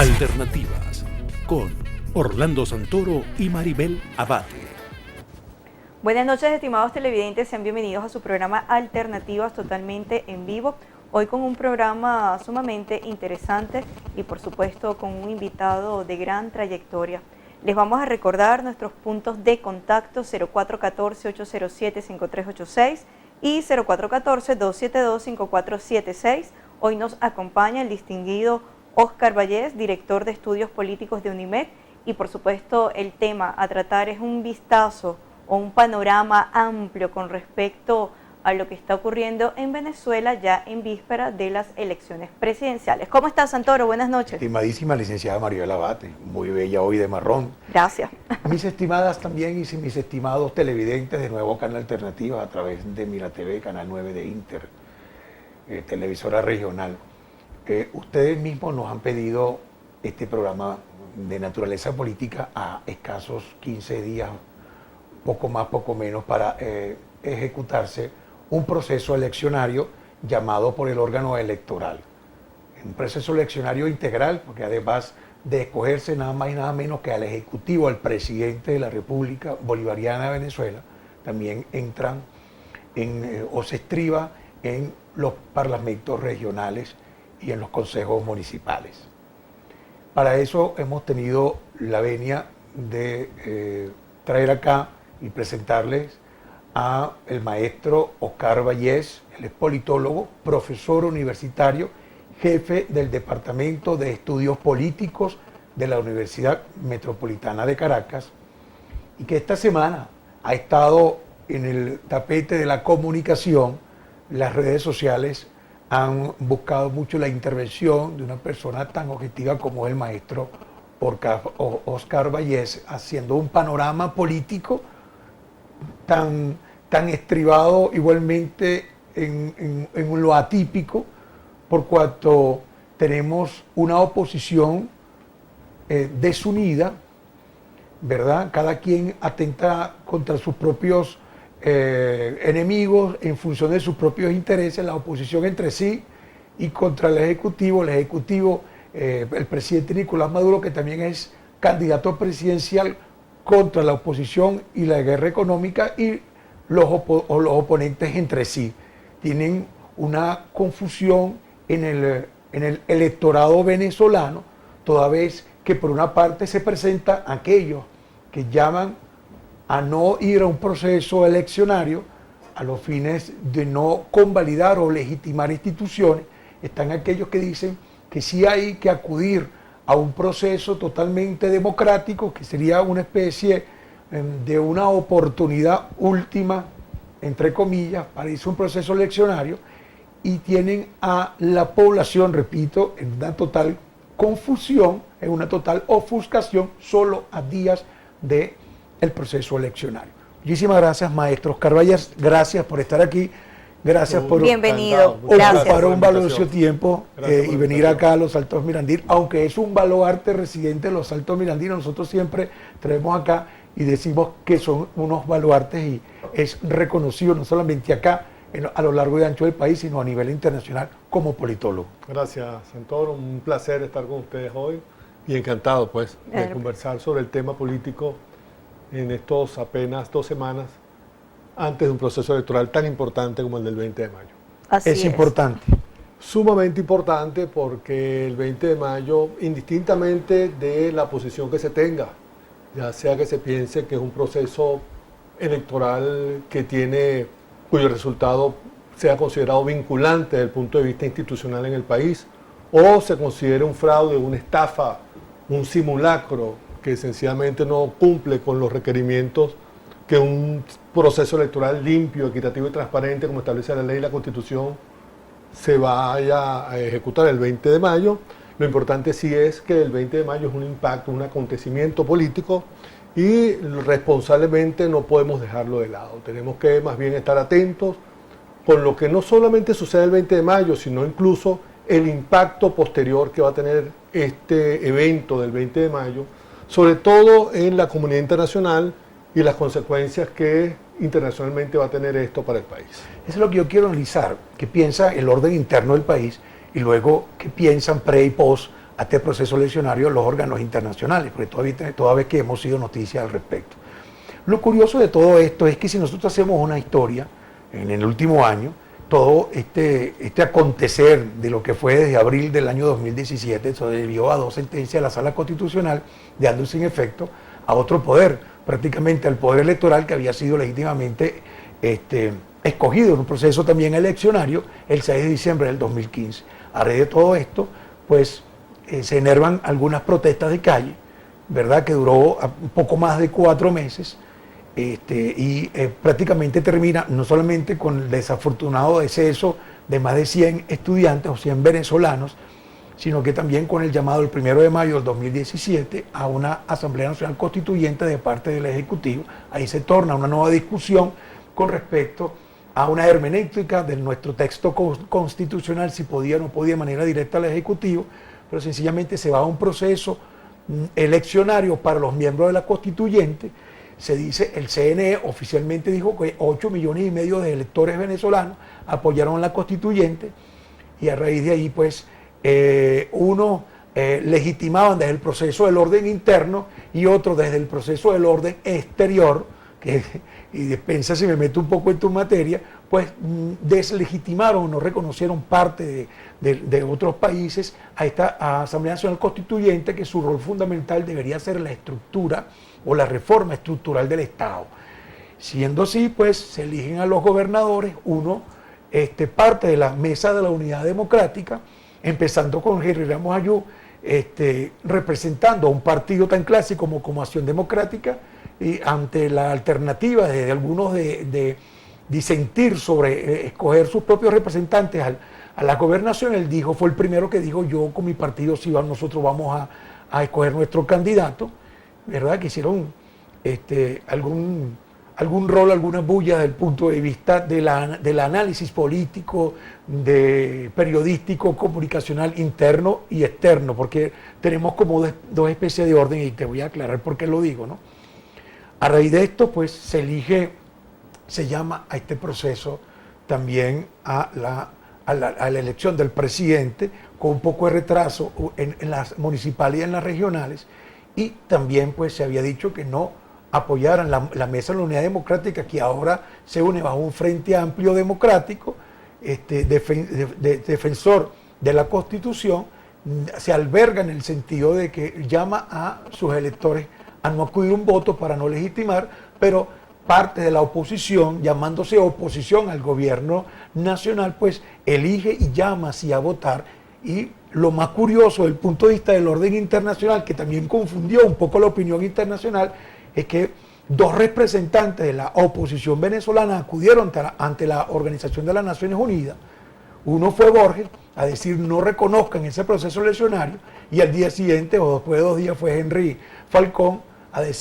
Alternativas con Orlando Santoro y Maribel Abate. Buenas noches, estimados televidentes, sean bienvenidos a su programa Alternativas totalmente en vivo. Hoy con un programa sumamente interesante y por supuesto con un invitado de gran trayectoria. Les vamos a recordar nuestros puntos de contacto 0414-807-5386 y 0414-272-5476. Hoy nos acompaña el distinguido Óscar Vallés, director de Estudios Políticos de UNIMED, y por supuesto el tema a tratar es un vistazo o un panorama amplio con respecto a lo que está ocurriendo en Venezuela ya en víspera de las elecciones presidenciales. ¿Cómo estás, Santoro? Buenas noches. Estimadísima licenciada Maribel Abate, muy bella hoy de marrón. Gracias. Mis estimadas también y mis estimados televidentes de Nuevo Canal Alternativa a través de Mira TV, Canal 9 de Inter, televisora regional. Ustedes mismos nos han pedido este programa de naturaleza política a escasos 15 días, poco más, poco menos, para ejecutarse un proceso eleccionario llamado por el órgano electoral. Un proceso eleccionario integral, porque además de escogerse nada más y nada menos que al Ejecutivo, al presidente de la República Bolivariana de Venezuela, también entran o se estriba en los parlamentos regionales y en los consejos municipales. Para eso hemos tenido la venia de traer acá y presentarles a el maestro Óscar Vallés. Él es politólogo, profesor universitario, jefe del Departamento de Estudios Políticos de la Universidad Metropolitana de Caracas, y que esta semana ha estado en el tapete de la comunicación. Las redes sociales han buscado mucho la intervención de una persona tan objetiva como el maestro Óscar Vallés, haciendo un panorama político tan estribado igualmente en lo atípico, por cuanto tenemos una oposición desunida, ¿verdad? Cada quien atenta contra sus propios enemigos en función de sus propios intereses, la oposición entre sí y contra el Ejecutivo, el presidente Nicolás Maduro, que también es candidato presidencial, contra la oposición y la guerra económica, y los oponentes entre sí. Tienen una confusión en el electorado venezolano, toda vez que por una parte se presentan aquellos que llaman a no ir a un proceso eleccionario a los fines de no convalidar o legitimar instituciones. Están aquellos que dicen que sí hay que acudir a un proceso totalmente democrático, que sería una especie de una oportunidad última, entre comillas, para irse a un proceso eleccionario, y tienen a la población, repito, en una total confusión, en una total ofuscación, solo a días del proceso eleccionario. Muchísimas gracias, maestro Óscar Vallés, gracias por estar aquí. Gracias por ocupar un valioso tiempo y venir acá a los Altos Mirandinos, aunque es un baluarte residente de los Altos Mirandinos. Nosotros siempre traemos acá y decimos que son unos baluartes, y es reconocido no solamente acá, a lo largo y ancho del país, sino a nivel internacional como politólogo. Gracias, Santoro, un placer estar con ustedes hoy y encantado pues de conversar sobre el tema político en estos apenas 2 semanas antes de un proceso electoral tan importante como el del 20 de mayo. Así es importante. Sumamente importante, porque el 20 de mayo, indistintamente de la posición que se tenga, ya sea que se piense que es un proceso electoral cuyo resultado sea considerado vinculante desde el punto de vista institucional en el país, o se considere un fraude, una estafa, un simulacro que sencillamente no cumple con los requerimientos que un proceso electoral limpio, equitativo y transparente, como establece la ley y la Constitución, se vaya a ejecutar el 20 de mayo. Lo importante sí es que el 20 de mayo es un impacto, un acontecimiento político, y responsablemente no podemos dejarlo de lado. Tenemos que más bien estar atentos con lo que no solamente sucede el 20 de mayo, sino incluso el impacto posterior que va a tener este evento del 20 de mayo, sobre todo en la comunidad internacional, y las consecuencias que internacionalmente va a tener esto para el país. Eso es lo que yo quiero analizar, qué piensa el orden interno del país y luego qué piensan pre y post a este proceso eleccionario los órganos internacionales, porque toda vez que hemos sido noticias al respecto. Lo curioso de todo esto es que si nosotros hacemos una historia en el último año, todo este acontecer de lo que fue desde abril del año 2017, eso debió a 2 sentencias de la Sala Constitucional, dando sin efecto a otro poder, prácticamente al poder electoral que había sido legítimamente escogido en un proceso también eleccionario el 6 de diciembre del 2015. A raíz de todo esto, pues se enervan algunas protestas de calle, ¿verdad?, que duró un poco más de 4 meses, y prácticamente termina no solamente con el desafortunado deceso de más de 100 estudiantes o 100 venezolanos, sino que también con el llamado el 1 de mayo del 2017 a una Asamblea Nacional Constituyente de parte del Ejecutivo. Ahí se torna una nueva discusión con respecto a una hermenéutica de nuestro texto constitucional, si podía o no podía de manera directa al Ejecutivo, pero sencillamente se va a un proceso eleccionario para los miembros de la Constituyente. Se dice, el CNE oficialmente dijo que 8,5 millones de electores venezolanos apoyaron a la Constituyente, y a raíz de ahí, pues, legitimaban desde el proceso del orden interno y otro desde el proceso del orden exterior, y dispensa si me meto un poco en tu materia, pues deslegitimaron o no reconocieron parte de otros países a esta Asamblea Nacional Constituyente, que su rol fundamental debería ser la estructura o la reforma estructural del Estado. Siendo así, pues se eligen a los gobernadores, parte de la Mesa de la Unidad Democrática, empezando con Henry Ramos Ayú, representando a un partido tan clásico como Acción Democrática, y ante la alternativa de algunos de disentir sobre escoger sus propios representantes a la gobernación, él fue el primero que dijo: yo con mi partido, sí, nosotros vamos a escoger nuestro candidato, ¿verdad? Que hicieron algún rol, alguna bulla desde el punto de vista del análisis político, periodístico, comunicacional, interno y externo, porque tenemos como dos especies de orden, y te voy a aclarar por qué lo digo, ¿no? A raíz de esto, pues se llama a este proceso también a la elección del presidente, con un poco de retraso en las municipales y en las regionales, y también pues se había dicho que no apoyaran la Mesa de la Unidad Democrática, que ahora se une bajo un Frente Amplio Democrático, defensor de la Constitución, se alberga en el sentido de que llama a sus electores a no acudir un voto para no legitimar, pero parte de la oposición, llamándose oposición al gobierno nacional, pues elige y llama así a votar. Y lo más curioso desde el punto de vista del orden internacional, que también confundió un poco la opinión internacional, es que 2 representantes de la oposición venezolana acudieron ante la Organización de las Naciones Unidas. Uno fue Borges, a decir no reconozcan ese proceso eleccionario, y al día siguiente, o después de 2 días, fue Henry Falcón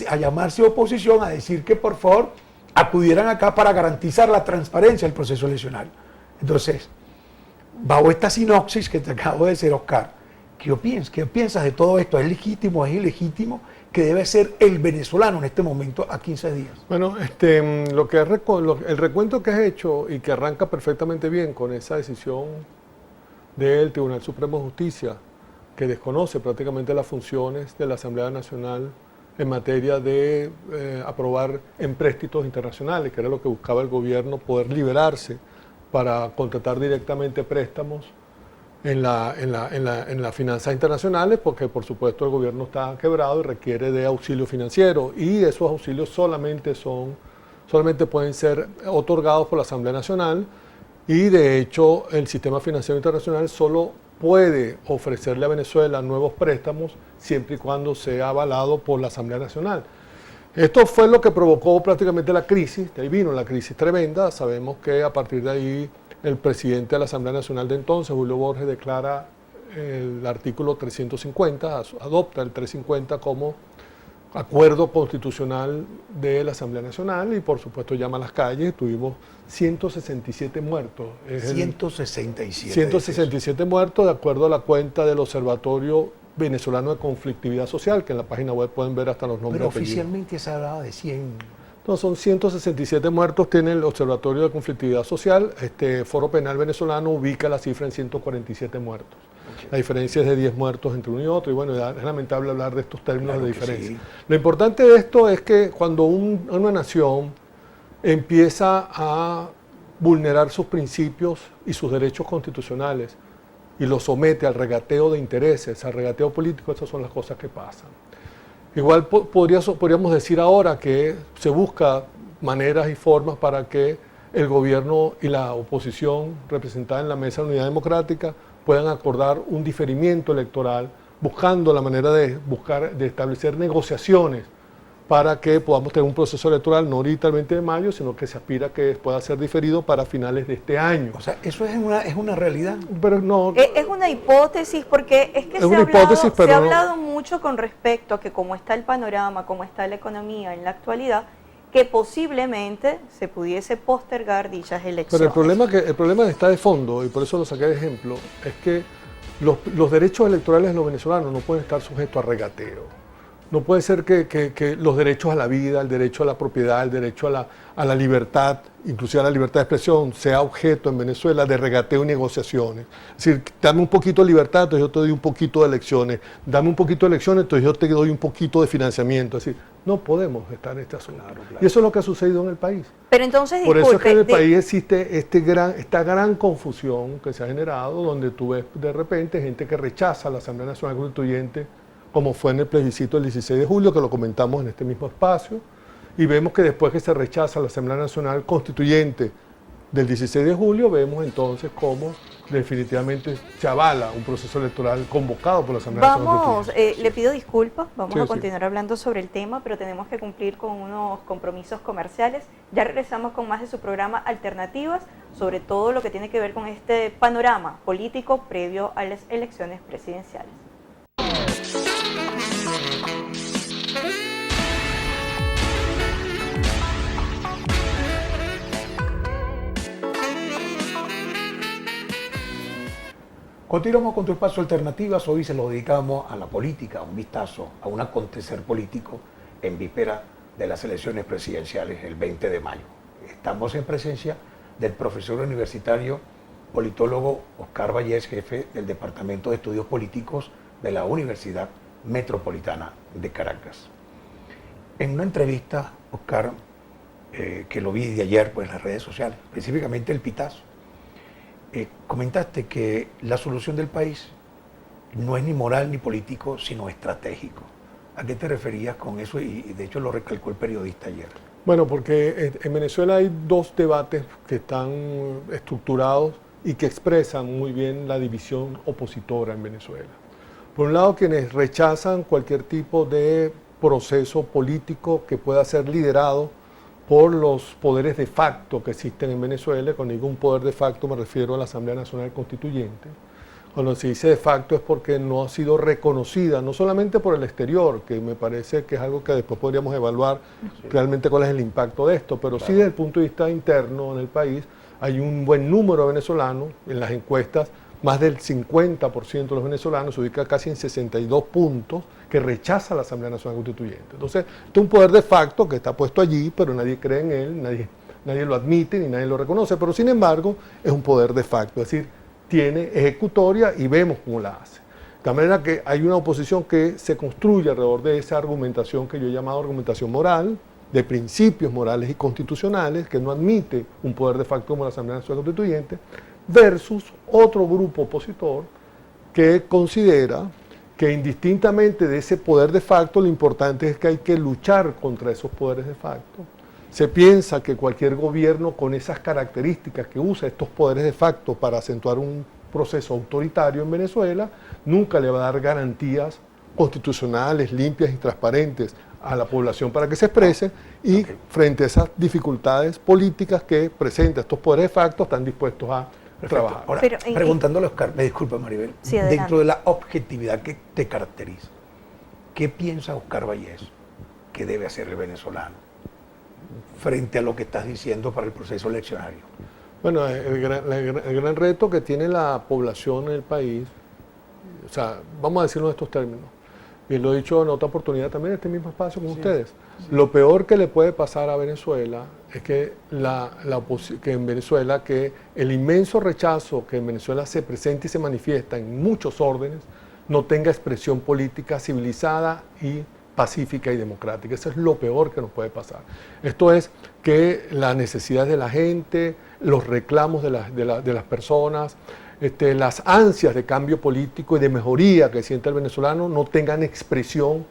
a llamarse oposición, a decir que por favor acudieran acá para garantizar la transparencia del proceso eleccionario. Entonces, bajo esta sinopsis que te acabo de decir, Oscar, ¿qué piensas de todo esto? ¿Es legítimo, es ilegítimo? ¿Qué debe ser el venezolano en este momento a 15 días? Bueno, el recuento que has hecho, y que arranca perfectamente bien con esa decisión del Tribunal Supremo de Justicia, que desconoce prácticamente las funciones de la Asamblea Nacional en materia de aprobar empréstitos internacionales, que era lo que buscaba el gobierno, poder liberarse para contratar directamente préstamos en las finanzas internacionales, porque por supuesto el gobierno está quebrado y requiere de auxilio financiero, y esos auxilios solamente pueden ser otorgados por la Asamblea Nacional, y de hecho el sistema financiero internacional solo puede ofrecerle a Venezuela nuevos préstamos siempre y cuando sea avalado por la Asamblea Nacional. Esto fue lo que provocó prácticamente la crisis, de ahí vino la crisis tremenda. Sabemos que a partir de ahí el presidente de la Asamblea Nacional de entonces, Julio Borges, declara el artículo 350, adopta el 350 como acuerdo constitucional de la Asamblea Nacional, y por supuesto llama a las calles. Tuvimos 167 muertos. 167 muertos, de acuerdo a la cuenta del Observatorio Venezolano de Conflictividad Social, que en la página web pueden ver hasta los nombres. Pero oficialmente se hablaba de 100. No, son 167 muertos, tiene el Observatorio de Conflictividad Social. Foro Penal Venezolano ubica la cifra en 147 muertos. La diferencia es de 10 muertos entre uno y otro, y bueno, es lamentable hablar de estos términos Claro de que diferencia. sí. Lo importante de esto es que cuando una nación empieza a vulnerar sus principios y sus derechos constitucionales y los somete al regateo de intereses, al regateo político, esas son las cosas que pasan. Igual podríamos decir ahora que se busca maneras y formas para que el gobierno y la oposición representada en la Mesa de Unidad Democrática puedan acordar un diferimiento electoral, buscando la manera de establecer negociaciones para que podamos tener un proceso electoral no ahorita el 20 de mayo, sino que se aspira que pueda ser diferido para finales de este año. O sea, eso es una realidad. Pero no, Es una hipótesis porque es que Es una hipótesis, pero se ha no- hablado mucho con respecto a que cómo está el panorama, cómo está la economía en la actualidad, que posiblemente se pudiese postergar dichas elecciones. pero el problema está de fondo, y por eso lo saqué de ejemplo, es que los derechos electorales de los venezolanos no pueden estar sujetos a regateo. No puede ser que los derechos a la vida, el derecho a la propiedad, el derecho a la libertad, inclusive a la libertad de expresión, sea objeto en Venezuela de regateo y negociaciones. Es decir, dame un poquito de libertad, entonces yo te doy un poquito de elecciones. Dame un poquito de elecciones, entonces yo te doy un poquito de financiamiento. Es decir, no podemos estar en este asunto. Claro. Y eso es lo que ha sucedido en el país. Pero entonces, Por eso es que en el disculpe, país existe esta gran confusión que se ha generado, donde tú ves de repente gente que rechaza la Asamblea Nacional Constituyente, como fue en el plebiscito del 16 de julio, que lo comentamos en este mismo espacio, y vemos que después que se rechaza la Asamblea Nacional Constituyente del 16 de julio, vemos entonces cómo definitivamente se avala un proceso electoral convocado por la Asamblea Nacional vamos, Constituyente. le pido disculpas, vamos Sí, a sí. continuar hablando sobre el tema, pero tenemos que cumplir con unos compromisos comerciales. Ya regresamos con más de su programa Alternativas, sobre todo lo que tiene que ver con este panorama político previo a las elecciones presidenciales. Continuamos con tu espacio Alternativas. Hoy se lo dedicamos a la política, a un vistazo, a un acontecer político en víspera de las elecciones presidenciales el 20 de mayo. Estamos en presencia del profesor universitario, politólogo Oscar Vallés, jefe del Departamento de Estudios Políticos de la Universidad Metropolitana de Caracas. En una entrevista, Oscar, que lo vi de ayer pues, en las redes sociales, específicamente el Pitazo, comentaste que la solución del país no es ni moral ni político, sino estratégico. ¿A qué te referías con eso? Y de hecho lo recalcó el periodista ayer. Bueno, porque en Venezuela hay dos debates que están estructurados y que expresan muy bien la división opositora en Venezuela. Por un lado, quienes rechazan cualquier tipo de proceso político que pueda ser liderado por los poderes de facto que existen en Venezuela. Con ningún poder de facto me refiero a la Asamblea Nacional Constituyente. Cuando se dice de facto es porque no ha sido reconocida, no solamente por el exterior, que me parece que es algo que después podríamos evaluar realmente cuál es el impacto de esto, pero sí desde el punto de vista interno en el país hay un buen número de venezolanos en las encuestas. Más del 50% de los venezolanos se ubica casi en 62 puntos que rechaza la Asamblea Nacional Constituyente. Entonces, este es un poder de facto que está puesto allí, pero nadie cree en él, nadie lo admite ni nadie lo reconoce, pero sin embargo es un poder de facto, es decir, tiene ejecutoria y vemos cómo la hace. De tal manera que hay una oposición que se construye alrededor de esa argumentación que yo he llamado argumentación moral, de principios morales y constitucionales, que no admite un poder de facto como la Asamblea Nacional Constituyente, versus otro grupo opositor que considera que indistintamente de ese poder de facto, lo importante es que hay que luchar contra esos poderes de facto. Se piensa que cualquier gobierno con esas características que usa estos poderes de facto para acentuar un proceso autoritario en Venezuela, nunca le va a dar garantías constitucionales, limpias y transparentes a la población para que se exprese y frente a esas dificultades políticas que presenta estos poderes de facto están dispuestos a trabajar. Ahora, Pero, preguntándole a Oscar, me disculpa Maribel, Sí, adelante. dentro de la objetividad que te caracteriza, ¿qué piensa Oscar Vallés que debe hacer el venezolano frente a lo que estás diciendo para el proceso eleccionario? Bueno, el gran reto que tiene la población en el país, o sea, vamos a decirlo en estos términos, y lo he dicho en otra oportunidad también en este mismo espacio con ustedes, lo peor que le puede pasar a Venezuela es que, que en Venezuela, que el inmenso rechazo que en Venezuela se presenta y se manifiesta en muchos órdenes, no tenga expresión política civilizada y pacífica y democrática. Eso es lo peor que nos puede pasar. Esto es que las necesidades de la gente, los reclamos de las personas, las ansias de cambio político y de mejoría que siente el venezolano no tengan expresión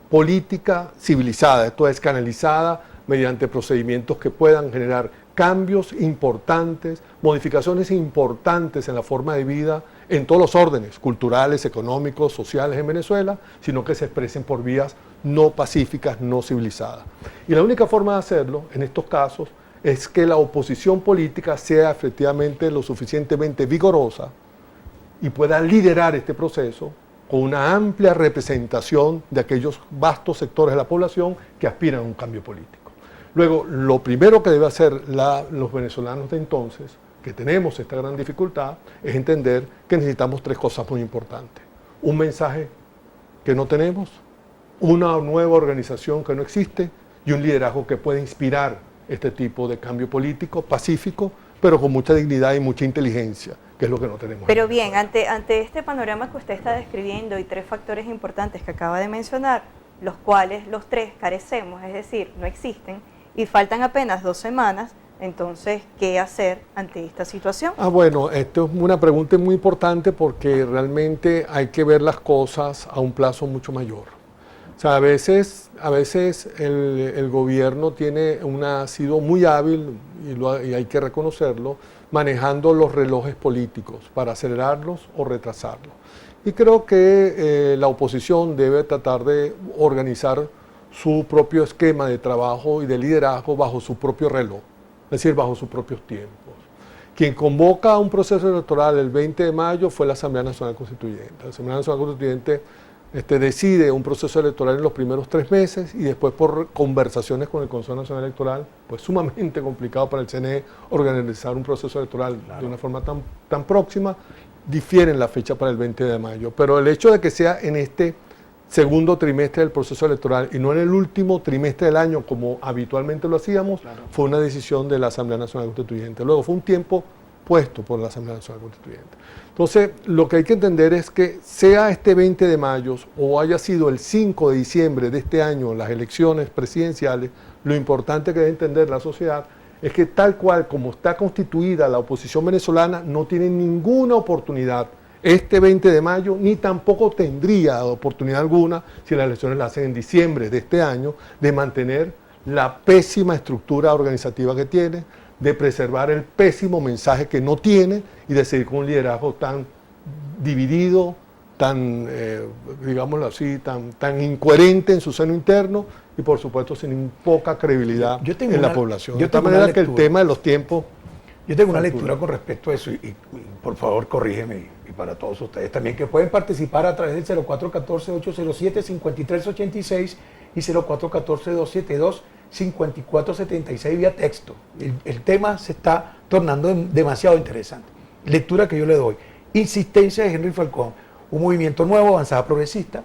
política civilizada, esto es canalizada mediante procedimientos que puedan generar cambios importantes, modificaciones importantes en la forma de vida en todos los órdenes, culturales, económicos, sociales en Venezuela, sino que se expresen por vías no pacíficas, no civilizadas. Y la única forma de hacerlo en estos casos es que la oposición política sea efectivamente lo suficientemente vigorosa y pueda liderar este proceso con una amplia representación de aquellos vastos sectores de la población que aspiran a un cambio político. Luego, lo primero que debe hacer los venezolanos de entonces, que tenemos esta gran dificultad, es entender que necesitamos tres cosas muy importantes. Un mensaje que no tenemos, una nueva organización que no existe y un liderazgo que pueda inspirar este tipo de cambio político, pacífico, pero con mucha dignidad y mucha inteligencia, que es lo que no tenemos. Pero bien, ante este panorama que usted está describiendo y tres factores importantes que acaba de mencionar, los cuales los tres carecemos, es decir, no existen, y faltan apenas 2 semanas, entonces, ¿qué hacer ante esta situación? Bueno, esto es una pregunta muy importante porque realmente hay que ver las cosas a un plazo mucho mayor. O sea, a veces el gobierno ha sido muy hábil, y hay que reconocerlo, manejando los relojes políticos para acelerarlos o retrasarlos. Y creo que la oposición debe tratar de organizar su propio esquema de trabajo y de liderazgo bajo su propio reloj, es decir, bajo sus propios tiempos. Quien convoca a un proceso electoral el 20 de mayo fue la Asamblea Nacional Constituyente. La Asamblea Nacional Constituyente decide un proceso electoral en los primeros 3 meses y después por conversaciones con el Consejo Nacional Electoral, pues sumamente complicado para el CNE organizar un proceso electoral de una forma tan próxima, difieren la fecha para el 20 de mayo. Pero el hecho de que sea en este segundo trimestre del proceso electoral y no en el último trimestre del año como habitualmente lo hacíamos, fue una decisión de la Asamblea Nacional Constituyente. Luego fue un tiempo puesto por la Asamblea Nacional Constituyente. Entonces, lo que hay que entender es que sea este 20 de mayo o haya sido el 5 de diciembre de este año las elecciones presidenciales, lo importante que debe entender la sociedad es que tal cual como está constituida la oposición venezolana no tiene ninguna oportunidad este 20 de mayo, ni tampoco tendría oportunidad alguna, si las elecciones las hacen en diciembre de este año, de mantener la pésima estructura organizativa que tiene, de preservar el pésimo mensaje que no tiene y de seguir con un liderazgo tan dividido, tan, digámoslo así, tan incoherente en su seno interno y por supuesto sin poca credibilidad en la población. De tal manera que el tema de los tiempos... Yo tengo una lectura con respecto a eso y por favor corrígeme y para todos ustedes también que pueden participar a través del 0414-807-5386 y 0414-272-5476 vía texto. El tema se está tornando demasiado interesante. Lectura que yo le doy. Insistencia de Henry Falcón, un movimiento nuevo, avanzada progresista,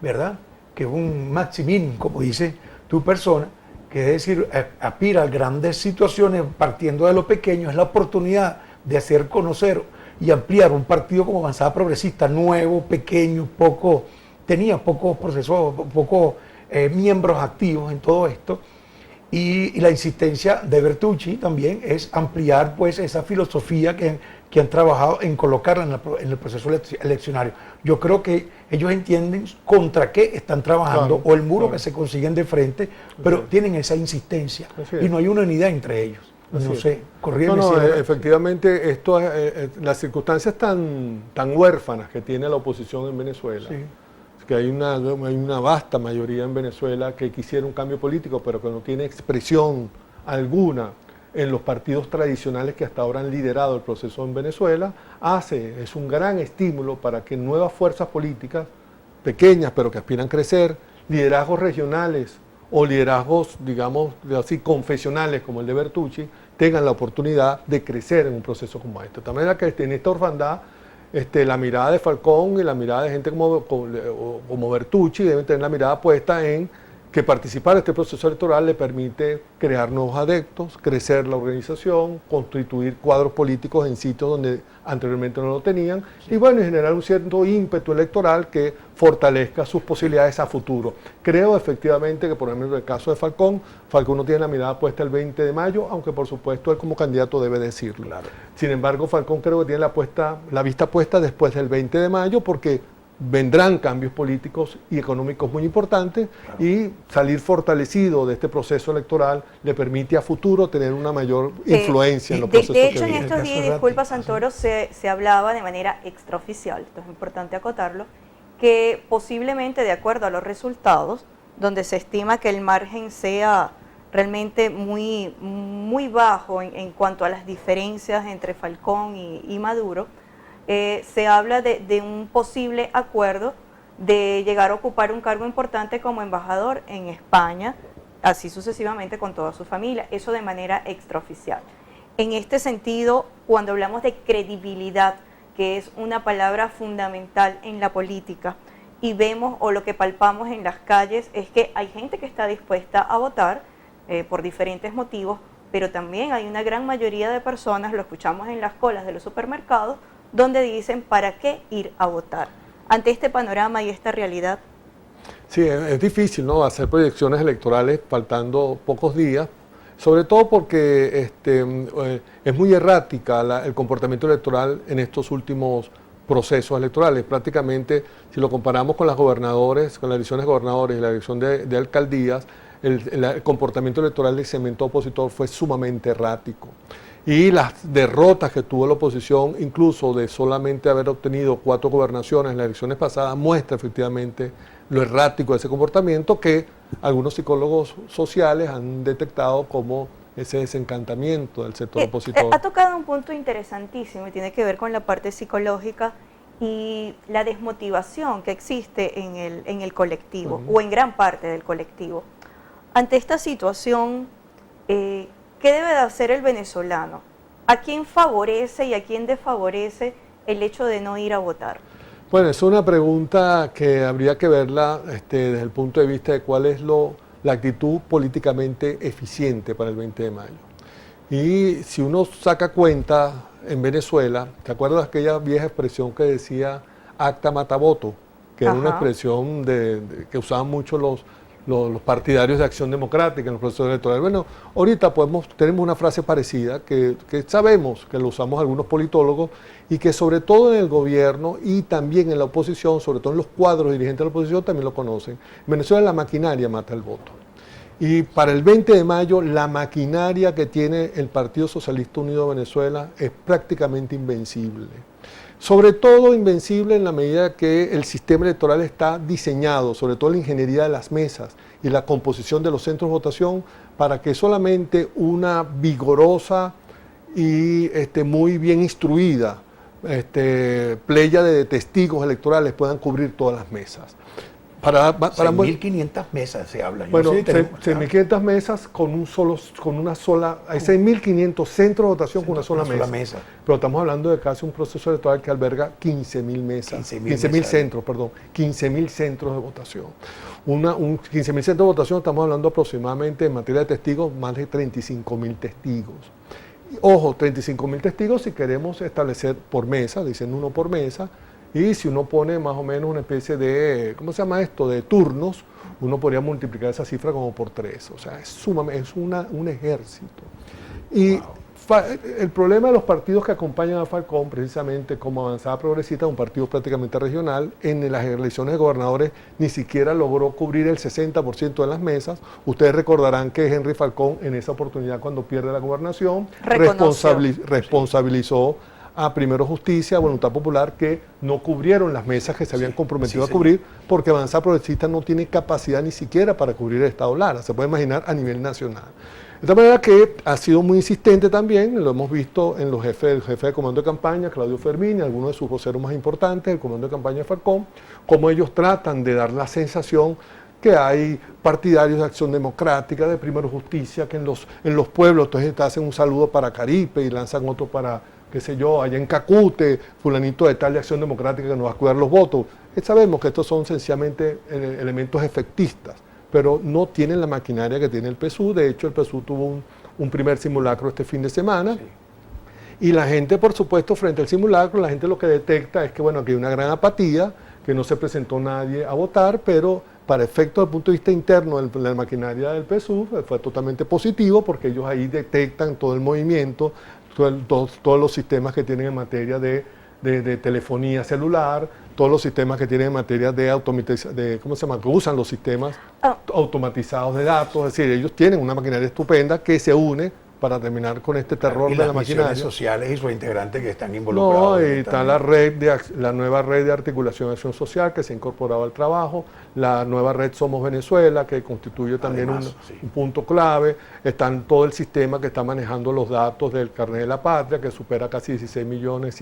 ¿verdad? Que es un maximin, como dice tu persona, que es decir, aspira a grandes situaciones partiendo de lo pequeño, es la oportunidad de hacer conocer y ampliar un partido como Avanzada Progresista, nuevo, pequeño, tenía pocos procesos, pocos miembros activos en todo esto, y la insistencia de Bertucci también es ampliar pues esa filosofía que han trabajado en colocarla en el proceso eleccionario. Yo creo que ellos entienden contra qué están trabajando o el muro que se consiguen de frente, pero tienen esa insistencia y no hay una unidad entre ellos. No sé, corrígeme. Efectivamente, las circunstancias tan huérfanas que tiene la oposición en Venezuela, que hay una vasta mayoría en Venezuela que quisiera un cambio político, pero que no tiene expresión alguna en los partidos tradicionales que hasta ahora han liderado el proceso en Venezuela, es un gran estímulo para que nuevas fuerzas políticas, pequeñas pero que aspiran a crecer, liderazgos regionales o liderazgos, digamos así, confesionales como el de Bertucci, tengan la oportunidad de crecer en un proceso como este. De tal manera que en esta orfandad la mirada de Falcón y la mirada de gente como Bertucci deben tener la mirada puesta en que participar de este proceso electoral le permite crear nuevos adeptos, crecer la organización, constituir cuadros políticos en sitios donde anteriormente no lo tenían, y bueno, generar un cierto ímpetu electoral que fortalezca sus posibilidades a futuro. Creo efectivamente que, por ejemplo, en el caso de Falcón no tiene la mirada puesta el 20 de mayo, aunque por supuesto él como candidato debe decirlo. Claro. Sin embargo, Falcón creo que tiene la vista puesta después del 20 de mayo, porque vendrán cambios políticos y económicos muy importantes, claro, y salir fortalecido de este proceso electoral le permite a futuro tener una mayor influencia en los procesos de hecho, que en estos días, disculpa Santoro, se hablaba de manera extraoficial, esto es importante acotarlo, que posiblemente de acuerdo a los resultados, donde se estima que el margen sea realmente muy bajo en cuanto a las diferencias entre Falcón y Maduro, se habla de un posible acuerdo de llegar a ocupar un cargo importante como embajador en España, así sucesivamente con toda su familia, eso de manera extraoficial. En este sentido, cuando hablamos de credibilidad, que es una palabra fundamental en la política, y vemos o lo que palpamos en las calles es que hay gente que está dispuesta a votar por diferentes motivos, pero también hay una gran mayoría de personas, lo escuchamos en las colas de los supermercados, donde dicen ¿para qué ir a votar? Ante este panorama y esta realidad. Sí, es difícil, ¿no?, hacer proyecciones electorales faltando pocos días, sobre todo porque es muy errática el comportamiento electoral en estos últimos procesos electorales. Prácticamente, si lo comparamos con las elecciones de gobernadores y la elección de alcaldías, el comportamiento electoral del segmento opositor fue sumamente errático. Y las derrotas que tuvo la oposición, incluso de solamente haber obtenido 4 gobernaciones en las elecciones pasadas, muestra efectivamente lo errático de ese comportamiento que algunos psicólogos sociales han detectado como ese desencantamiento del sector opositor. Ha tocado un punto interesantísimo y tiene que ver con la parte psicológica y la desmotivación que existe en el colectivo, o en gran parte del colectivo. Ante esta situación, ¿qué debe de hacer el venezolano? ¿A quién favorece y a quién desfavorece el hecho de no ir a votar? Bueno, es una pregunta que habría que verla desde el punto de vista de cuál es la actitud políticamente eficiente para el 20 de mayo. Y si uno saca cuenta en Venezuela, ¿te acuerdas de aquella vieja expresión que decía acta mata voto? Que era una expresión que usaban mucho los partidarios de Acción Democrática en los procesos electorales. Bueno, ahorita tenemos una frase parecida que sabemos que lo usamos algunos politólogos y que sobre todo en el gobierno y también en la oposición, sobre todo en los cuadros dirigentes de la oposición, también lo conocen. En Venezuela la maquinaria mata el voto. Y para el 20 de mayo la maquinaria que tiene el Partido Socialista Unido de Venezuela es prácticamente invencible. Sobre todo invencible en la medida que el sistema electoral está diseñado, sobre todo la ingeniería de las mesas y la composición de los centros de votación, para que solamente una vigorosa y muy bien instruida pléyade de testigos electorales puedan cubrir todas las mesas. 6.500 mesas se habla. Bueno, 6.500 mesas con una sola, hay 6.500 centros de votación con una sola mesa. Pero estamos hablando de casi un proceso electoral que alberga 15.000 mesas, 15.000 centros, perdón, 15.000 centros de votación. 15.000 centros de votación, estamos hablando aproximadamente en materia de testigos, más de 35.000 testigos. Ojo, 35.000 testigos si queremos establecer por mesa, dicen uno por mesa, y si uno pone más o menos una especie de, ¿cómo se llama esto?, de turnos, uno podría multiplicar esa cifra como por 3. O sea, es un ejército. Y el problema de los partidos que acompañan a Falcón, precisamente como Avanzada Progresista, un partido prácticamente regional, en las elecciones de gobernadores ni siquiera logró cubrir el 60% de las mesas. Ustedes recordarán que Henry Falcón, en esa oportunidad, cuando pierde la gobernación, responsabilizó a Primero Justicia, a Voluntad Popular, que no cubrieron las mesas que se habían comprometido a cubrir, porque Avanzada Progresista no tiene capacidad ni siquiera para cubrir el Estado Lara, se puede imaginar a nivel nacional. De tal manera que ha sido muy insistente también, lo hemos visto en el jefe de comando de campaña, Claudio Fermín, algunos de sus voceros más importantes, el comando de campaña de Falcón, cómo ellos tratan de dar la sensación que hay partidarios de Acción Democrática, de Primero Justicia, que en los pueblos entonces hacen un saludo para Caripe y lanzan otro para qué sé yo, allá en Cacute, fulanito de tal de Acción Democrática que nos va a cuidar los votos. Sabemos que estos son sencillamente elementos efectistas, pero no tienen la maquinaria que tiene el PSUV. De hecho, el PSUV tuvo un primer simulacro este fin de semana. Sí. Y la gente, por supuesto, frente al simulacro, la gente lo que detecta es que, bueno, que hay una gran apatía, que no se presentó nadie a votar, pero para efectos desde el punto de vista interno de la maquinaria del PSUV fue totalmente positivo, porque ellos ahí detectan todo el movimiento, todos los sistemas que tienen en materia de telefonía celular, todos los sistemas que tienen en materia ¿cómo se llama? Que usan los sistemas automatizados de datos. Es decir, ellos tienen una maquinaria estupenda que se une para terminar con este terror de la maquinaria. Las sociales y sus integrantes que están involucrados. No, y está la nueva red de articulación de acción social que se ha incorporado al trabajo, la nueva red Somos Venezuela, que constituye también un punto clave. Están todo el sistema que está manejando los datos del Carnet de la Patria, que supera casi 16,5 millones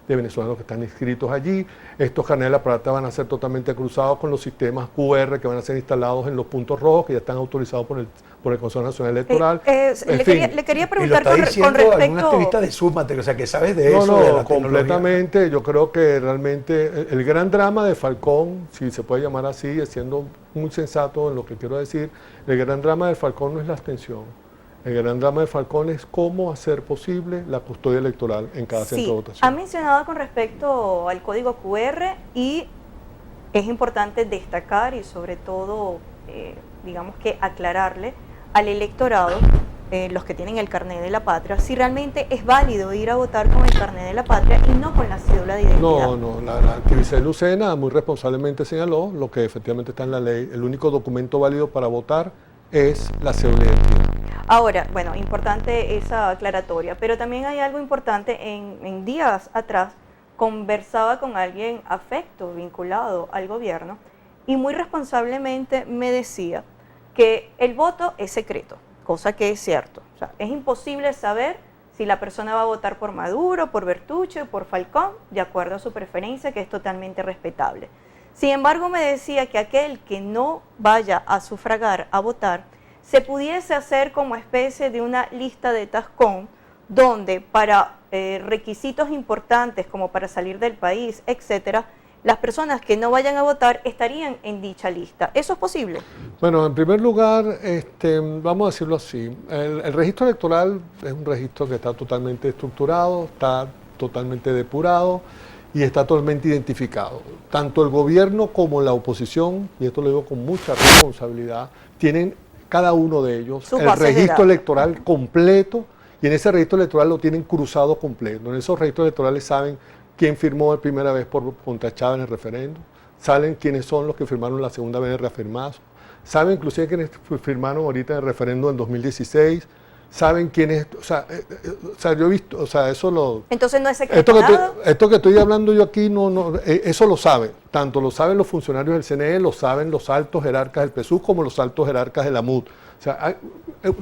de venezolanos que están inscritos allí. Estos carnets de la Patria van a ser totalmente cruzados con los sistemas QR que van a ser instalados en los puntos rojos, que ya están autorizados por el Consejo Nacional Electoral. Le quería preguntar con respecto a un activista de Submater, o sea, que sabes de eso. No, de la completamente. Yo creo que realmente el gran drama de Falcón, si se puede llamar así, siendo muy sensato en lo que quiero decir, el gran drama de Falcón no es la abstención. El gran drama de Falcón es cómo hacer posible la custodia electoral en cada centro de votación. Ha mencionado con respecto al código QR y es importante destacar y sobre todo, digamos que aclararle al electorado, los que tienen el carnet de la patria, si realmente es válido ir a votar con el carnet de la patria y no con la cédula de identidad. No, la activista Lucena muy responsablemente señaló lo que efectivamente está en la ley. El único documento válido para votar es la cédula de identidad. Ahora, bueno, importante esa aclaratoria, pero también hay algo importante. En días atrás conversaba con alguien afecto, vinculado al gobierno, y muy responsablemente me decía que el voto es secreto, cosa que es cierto. O sea, es imposible saber si la persona va a votar por Maduro, por Bertucci o por Falcón, de acuerdo a su preferencia, que es totalmente respetable. Sin embargo, me decía que aquel que no vaya a sufragar, a votar, se pudiese hacer como especie de una lista de tascón, donde para requisitos importantes como para salir del país, etcétera, las personas que no vayan a votar estarían en dicha lista. ¿Eso es posible? Bueno, en primer lugar, vamos a decirlo así, el registro electoral es un registro que está totalmente estructurado, está totalmente depurado y está totalmente identificado. Tanto el gobierno como la oposición, y esto lo digo con mucha responsabilidad, tienen cada uno de ellos el registro electoral completo, y en ese registro electoral lo tienen cruzado completo. En esos registros electorales saben quién firmó por primera vez contra Chávez en el referéndum, saben quiénes son los que firmaron la segunda vez en el reafirmazo, saben inclusive quiénes firmaron ahorita en el referéndum en 2016, saben quiénes, o sea, yo he visto, o sea, eso lo... Entonces no es secretado. Esto que estoy hablando yo aquí, eso lo saben, tanto lo saben los funcionarios del CNE, lo saben los altos jerarcas del PSUV como los altos jerarcas de la MUD. O sea,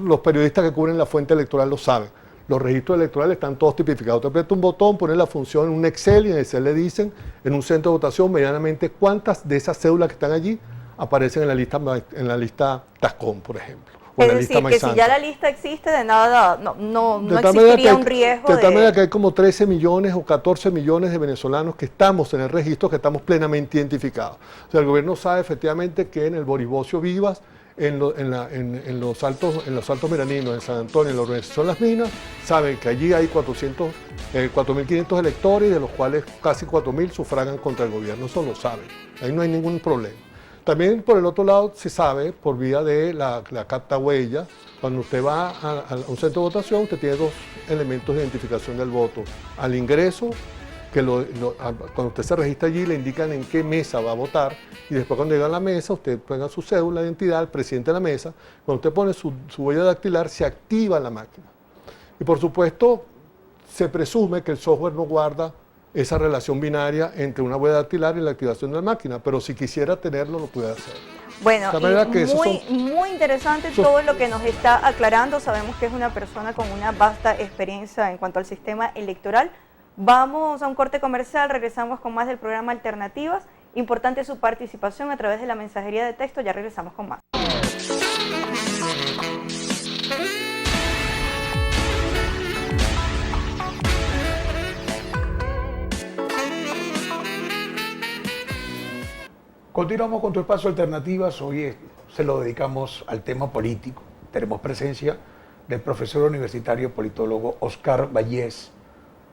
los periodistas que cubren la fuente electoral lo saben. Los registros electorales están todos tipificados. Te aprieta un botón, pones la función en un Excel y en Excel le dicen en un centro de votación medianamente cuántas de esas cédulas que están allí aparecen en la lista Tascón, por ejemplo. Es decir, que si ya la lista existe, de nada, no existiría un riesgo de tal manera que hay como 13 millones o 14 millones de venezolanos que estamos en el registro, que estamos plenamente identificados. O sea, el gobierno sabe efectivamente que en el Boribocio Vivas, en los altos Miraninos, en San Antonio, en la organización Las Minas, saben que allí hay 4.500 electores, de los cuales casi 4.000 sufragan contra el gobierno. Eso lo saben, ahí no hay ningún problema. También por el otro lado se sabe, por vía de la capta huella, cuando usted va a un centro de votación, usted tiene dos elementos de identificación del voto. Al ingreso, que cuando usted se registra allí le indican en qué mesa va a votar, y después cuando llega a la mesa usted pone su cédula de identidad, el presidente de la mesa, cuando usted pone su huella dactilar se activa la máquina. Y por supuesto se presume que el software no guarda esa relación binaria entre una huella dactilar y la activación de la máquina, pero si quisiera tenerlo lo puede hacer. Bueno, y muy interesante todo lo que nos está aclarando. Sabemos que es una persona con una vasta experiencia en cuanto al sistema electoral. Vamos a un corte comercial, regresamos con más del programa Alternativas. Importante su participación a través de la mensajería de texto, ya regresamos con más. Continuamos con tu espacio Alternativas. Hoy se lo dedicamos al tema político. Tenemos presencia del profesor universitario politólogo Óscar Vallés,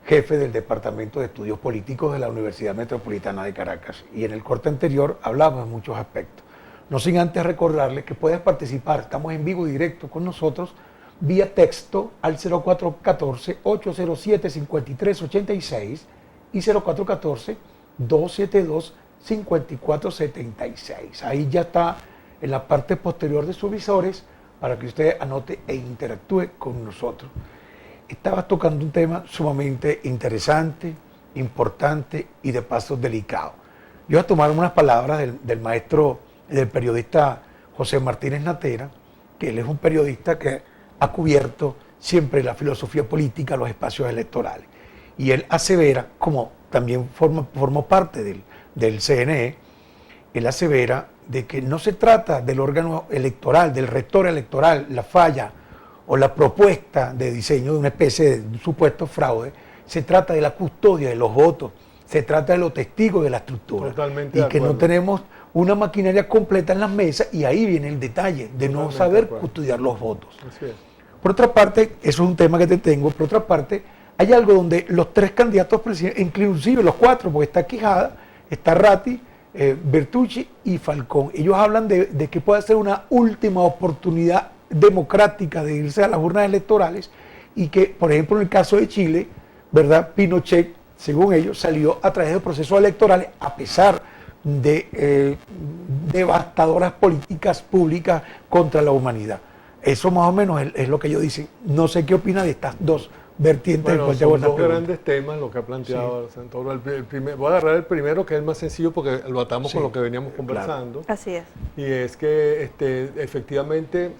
jefe del Departamento de Estudios Políticos de la Universidad Metropolitana de Caracas. Y en el corte anterior hablamos de muchos aspectos. No sin antes recordarles que puedes participar, estamos en vivo y directo con nosotros, vía texto al 0414-807-5386 y 0414-272-5476. Ahí ya está en la parte posterior de sus visores para que usted anote e interactúe con nosotros. Estabas tocando un tema sumamente interesante, importante y de paso delicado. Yo voy a tomar unas palabras del maestro, del periodista José Martínez Natera, que él es un periodista que ha cubierto siempre la filosofía política, los espacios electorales. Y él asevera, como también formó parte del CNE, él asevera de que no se trata del órgano electoral, del rector electoral, la falla o la propuesta de diseño de una especie de supuesto fraude, se trata de la custodia de los votos, se trata de los testigos de la estructura. Totalmente y de que acuerdo. no tenemos una maquinaria completa en las mesas, y ahí viene el detalle de no Totalmente saber de acuerdo. custodiar los votos. Así es. Por otra parte, eso es un tema que te tengo, por otra parte, hay algo donde los tres candidatos presidentes, inclusive los cuatro, porque está Quijada, está Ratti, Bertucci y Falcón, ellos hablan de que puede ser una última oportunidad democrática de irse a las urnas electorales, y que, por ejemplo, en el caso de Chile, ¿verdad? Pinochet, según ellos, salió a través de procesos electorales a pesar de devastadoras políticas públicas contra la humanidad. Eso más o menos es lo que ellos dicen. No sé qué opina de estas dos vertientes. Bueno, Después te hago son una dos pregunta. grandes temas lo que ha planteado Santoro. Voy a agarrar el primero, que es el más sencillo porque lo atamos Sí, con lo que veníamos conversando. Así es. Y es que efectivamente,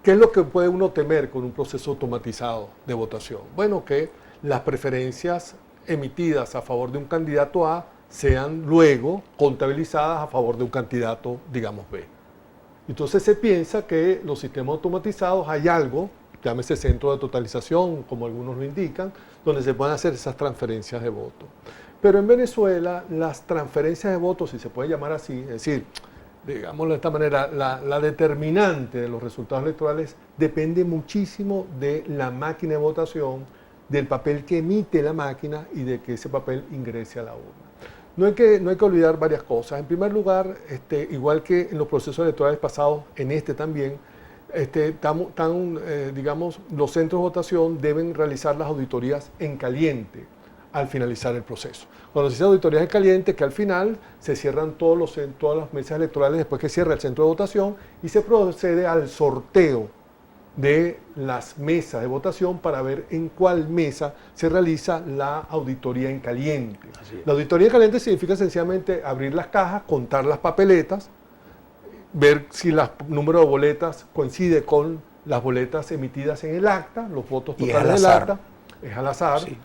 ¿qué es lo que puede uno temer con un proceso automatizado de votación? Bueno, que las preferencias emitidas a favor de un candidato A sean luego contabilizadas a favor de un candidato, digamos, B. Entonces se piensa que los sistemas automatizados hay algo, llámese centro de totalización, como algunos lo indican, donde se pueden hacer esas transferencias de voto. Pero en Venezuela, las transferencias de votos, si se puede llamar así, es decir, digámoslo de esta manera, la determinante de los resultados electorales depende muchísimo de la máquina de votación, del papel que emite la máquina y de que ese papel ingrese a la urna. No hay que olvidar varias cosas. En primer lugar, igual que en los procesos electorales pasados, en este también, digamos, los centros de votación deben realizar las auditorías en caliente al finalizar el proceso. Cuando se hace auditorías en caliente, que al final se cierran todas las mesas electorales después que cierra el centro de votación y se procede al sorteo de las mesas de votación para ver en cuál mesa se realiza la auditoría en caliente. La auditoría en caliente significa sencillamente abrir las cajas, contar las papeletas, ver si el número de boletas coincide con las boletas emitidas en el acta, los votos totales del acta, es al azar. Sí.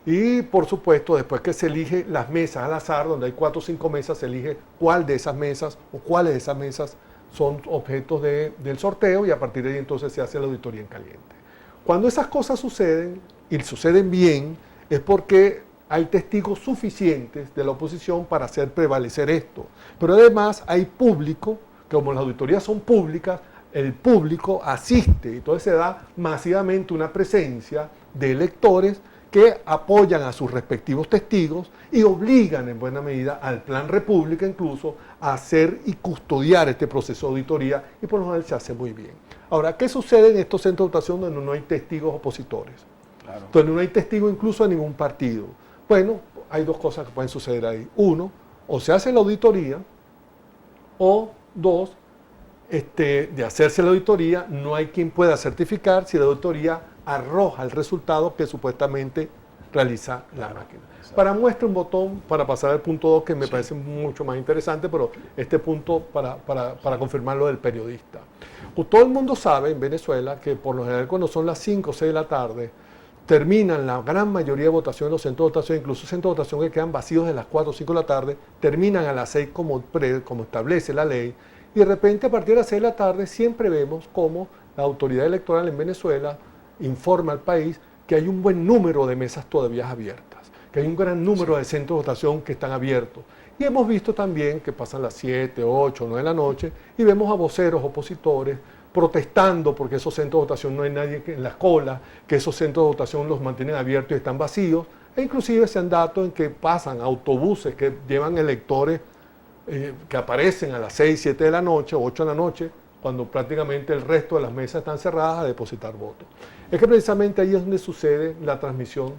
Y por supuesto, después que se elige las mesas al azar, donde hay 4 o 5 mesas, se elige cuál de esas mesas o cuáles de esas mesas son objetos del sorteo, y a partir de ahí entonces se hace la auditoría en caliente. Cuando esas cosas suceden, y suceden bien, es porque hay testigos suficientes de la oposición para hacer prevalecer esto. Pero además hay público, que como las auditorías son públicas, el público asiste, y entonces se da masivamente una presencia de electores que apoyan a sus respectivos testigos y obligan en buena medida al Plan República incluso a hacer y custodiar este proceso de auditoría, y por lo general se hace muy bien. Ahora, ¿qué sucede en estos centros de votación donde no hay testigos opositores? Claro. Donde no hay testigos incluso de ningún partido. Bueno, hay dos cosas que pueden suceder ahí. Uno, o se hace la auditoría, o dos, de hacerse la auditoría, no hay quien pueda certificar si la auditoría arroja el resultado que supuestamente realiza la máquina. Para muestra un botón para pasar al punto 2, que me parece mucho más interesante, pero este punto para confirmar lo del periodista. Todo el mundo sabe en Venezuela que por lo general cuando son las 5 o 6 de la tarde terminan la gran mayoría de votación en los centros de votación, incluso centros de votación que quedan vacíos de las 4 o 5 de la tarde, terminan a las 6 como establece la ley, y de repente a partir de las 6 de la tarde siempre vemos cómo la autoridad electoral en Venezuela informa al país que hay un buen número de mesas todavía abiertas, que hay un gran número de centros de votación que están abiertos. Y hemos visto también que pasan las 7, 8, 9 de la noche y vemos a voceros opositores protestando porque esos centros de votación no hay nadie en las colas, que esos centros de votación los mantienen abiertos y están vacíos, e inclusive se han dado en que pasan autobuses que llevan electores que aparecen a las 6, 7 de la noche o 8 de la noche, cuando prácticamente el resto de las mesas están cerradas, a depositar votos. Es que precisamente ahí es donde sucede la transmisión,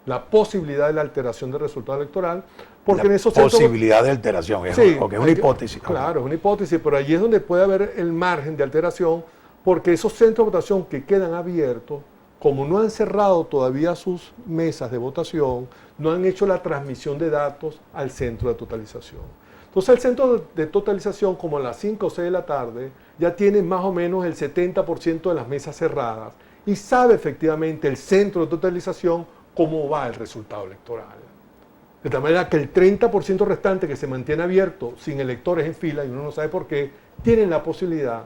la posibilidad de la alteración del resultado electoral, porque la en esos posibilidad de alteración, sí, porque es una hipótesis. Claro, es una hipótesis, pero allí es donde puede haber el margen de alteración, porque esos centros de votación que quedan abiertos, como no han cerrado todavía sus mesas de votación, no han hecho la transmisión de datos al centro de totalización. Entonces el centro de totalización, como a las 5 o 6 de la tarde, ya tiene más o menos el 70% de las mesas cerradas y sabe efectivamente el centro de totalización cómo va el resultado electoral. De tal manera que el 30% restante que se mantiene abierto sin electores en fila, y uno no sabe por qué, tienen la posibilidad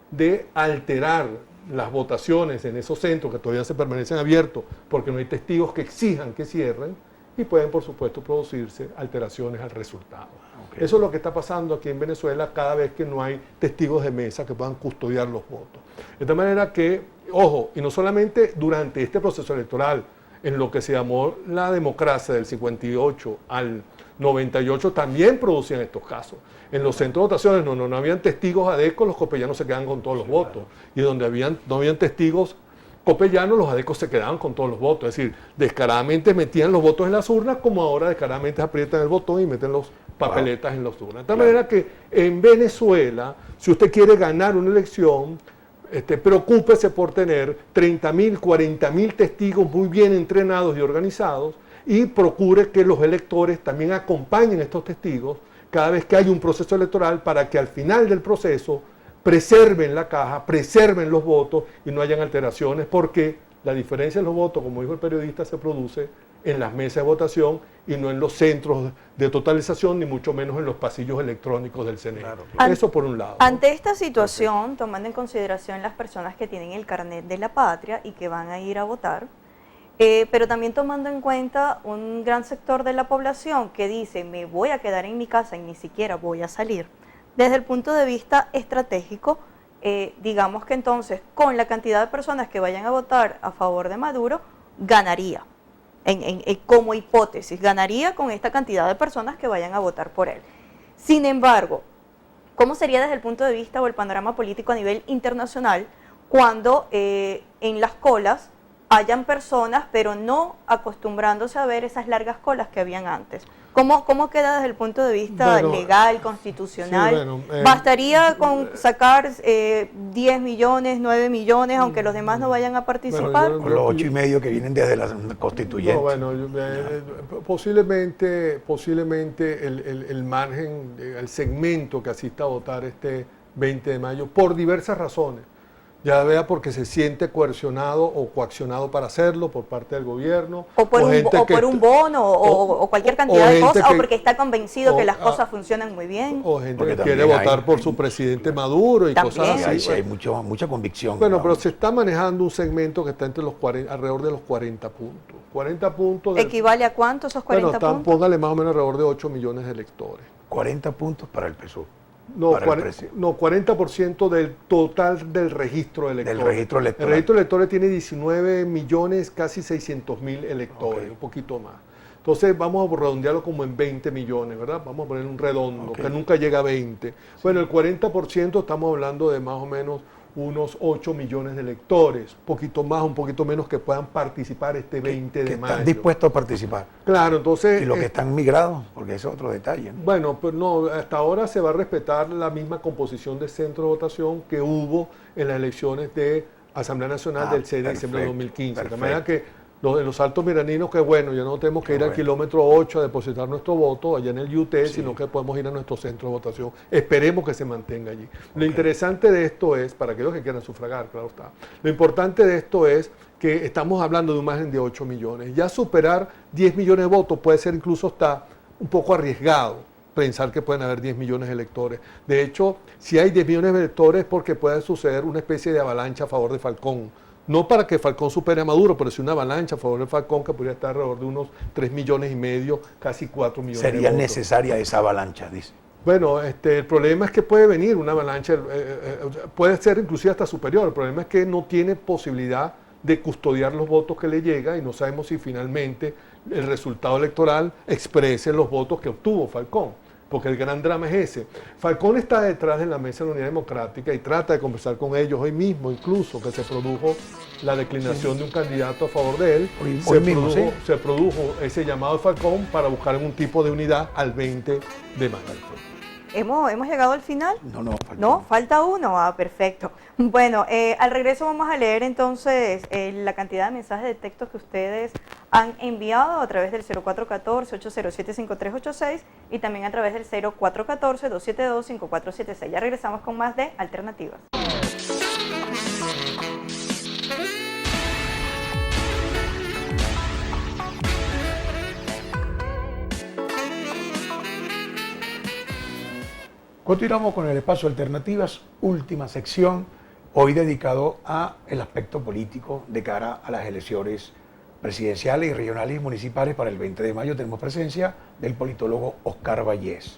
de alterar las votaciones en esos centros que todavía se permanecen abiertos porque no hay testigos que exijan que cierren, y pueden, por supuesto, producirse alteraciones al resultado. Okay. Eso es lo que está pasando aquí en Venezuela cada vez que no hay testigos de mesa que puedan custodiar los votos. De tal manera que, ojo, y no solamente durante este proceso electoral, en lo que se llamó la democracia del 58 al 98, también producían estos casos. En los centros de votaciones no habían testigos adecos, los copellanos se quedaban con todos los votos. Y donde no habían testigos copellanos, los adecos se quedaban con todos los votos. Es decir, descaradamente metían los votos en las urnas, como ahora descaradamente aprietan el botón y meten los papeletas en las urnas. De tal manera que en Venezuela, si usted quiere ganar una elección, preocúpese por tener 30.000, 40.000 testigos muy bien entrenados y organizados, y procure que los electores también acompañen a estos testigos cada vez que hay un proceso electoral, para que al final del proceso preserven la caja, preserven los votos y no hayan alteraciones, porque la diferencia en los votos, como dijo el periodista, se produce en las mesas de votación y no en los centros de totalización, ni mucho menos en los pasillos electrónicos del CNE. Claro. Eso por un lado. Ante esta situación, tomando en consideración las personas que tienen el carnet de la patria y que van a ir a votar, pero también tomando en cuenta un gran sector de la población que dice, me voy a quedar en mi casa y ni siquiera voy a salir. Desde el punto de vista estratégico, digamos que entonces con la cantidad de personas que vayan a votar a favor de Maduro, ganaría, como hipótesis, ganaría con esta cantidad de personas que vayan a votar por él. Sin embargo, ¿cómo sería desde el punto de vista o el panorama político a nivel internacional cuando en las colas hayan personas, pero no acostumbrándose a ver esas largas colas que habían antes? ¿Cómo queda desde el punto de vista legal, constitucional? Sí, ¿bastaría con sacar 10 millones, 9 millones, aunque los demás no vayan a participar? Con los 8,5 que vienen desde la constituyente. Posiblemente el margen, el segmento que asista a votar este 20 de mayo, por diversas razones, ya vea porque se siente coercionado o coaccionado para hacerlo por parte del gobierno. O por un bono o cualquier cantidad de cosas, o porque está convencido que las cosas funcionan muy bien. O gente que quiere votar por su presidente Maduro y cosas así. Hay mucha convicción. Bueno, pero se está manejando un segmento que está entre los alrededor de los 40 puntos. 40 puntos. ¿Equivale a cuánto esos 40 puntos? Póngale más o menos alrededor de 8 millones de electores. 40 puntos para el PSUV. No, 40% del total del registro electoral. Del registro electoral. El registro electoral tiene 19 millones, casi 600.000 electores, un poquito más. Entonces vamos a redondearlo como en 20 millones, ¿verdad? Vamos a poner un redondo, que nunca llega a 20. Bueno, el 40% estamos hablando de más o menos unos 8 millones de electores, un poquito más, un poquito menos, que puedan participar este 20 de mayo. Están dispuestos a participar. Claro, entonces... Y los que están migrados, porque ese es otro detalle, ¿no? Bueno, pues no, hasta ahora se va a respetar la misma composición de centro de votación que hubo en las elecciones de Asamblea Nacional del 6 de diciembre de 2015. De manera que los altos miraninos, que bueno, ya no tenemos que ir al kilómetro 8 a depositar nuestro voto allá en el UT, sino que podemos ir a nuestro centro de votación. Esperemos que se mantenga allí. Lo interesante de esto es, para aquellos que quieran sufragar, claro está, lo importante de esto es que estamos hablando de un margen de 8 millones. Ya superar 10 millones de votos puede ser incluso hasta un poco arriesgado pensar que pueden haber 10 millones de electores. De hecho, si hay 10 millones de electores es porque puede suceder una especie de avalancha a favor de Falcón, no para que Falcón supere a Maduro, pero sí una avalancha a favor de Falcón que podría estar alrededor de unos 3,5 millones, casi 4 millones de Sería votos. necesaria esa avalancha, dice. Bueno, el problema es que puede venir una avalancha, puede ser inclusive hasta superior. El problema es que no tiene posibilidad de custodiar los votos que le llega y no sabemos si finalmente el resultado electoral exprese los votos que obtuvo Falcón, porque el gran drama es ese. Falcón está detrás de la mesa de la Unidad Democrática y trata de conversar con ellos hoy mismo, incluso que se produjo la declinación de un candidato a favor de él. Se produjo ese llamado de Falcón para buscar algún tipo de unidad al 20 de mayo. ¿Hemos llegado al final? No, falta uno. Ah, perfecto. Bueno, al regreso vamos a leer entonces la cantidad de mensajes de texto que ustedes han enviado a través del 0414-807-5386 y también a través del 0414-272-5476. Ya regresamos con más de Alternativas. Continuamos con el espacio Alternativas, última sección, hoy dedicado al aspecto político de cara a las elecciones presidenciales y regionales y municipales para el 20 de mayo. Tenemos presencia del politólogo Oscar Vallés.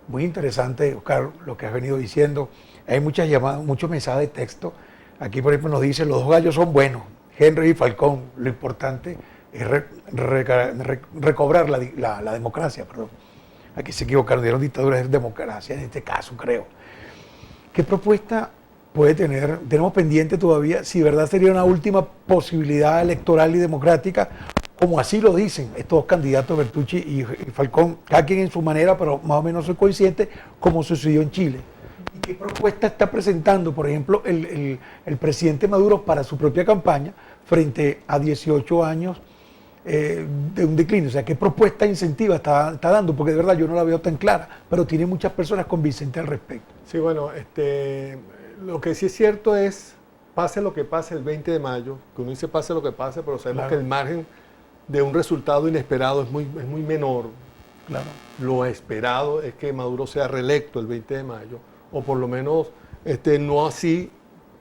Muy interesante, Oscar, lo que has venido diciendo. Hay muchas llamadas, muchos mensajes de texto. Aquí, por ejemplo, nos dice, los dos gallos son buenos, Henry y Falcón. Lo importante es recobrar la democracia, perdón. Aquí se equivocaron, dieron dictadura, es democracia en este caso, creo. ¿Qué propuesta puede tener? Tenemos pendiente todavía si verdad sería una última posibilidad electoral y democrática, como así lo dicen estos dos candidatos, Bertucci y Falcón, cada quien en su manera, pero más o menos soy consciente, como sucedió en Chile. ¿Y qué propuesta está presentando, por ejemplo, el presidente Maduro para su propia campaña frente a 18 años de un decline? O sea, ¿qué propuesta incentiva está dando? Porque de verdad yo no la veo tan clara, pero tiene muchas personas convincentes al respecto. Sí, bueno, lo que sí es cierto es, pase lo que pase el 20 de mayo, que uno dice pase lo que pase, pero sabemos que el margen de un resultado inesperado es muy menor. Claro. Lo esperado es que Maduro sea reelecto el 20 de mayo, o por lo menos no así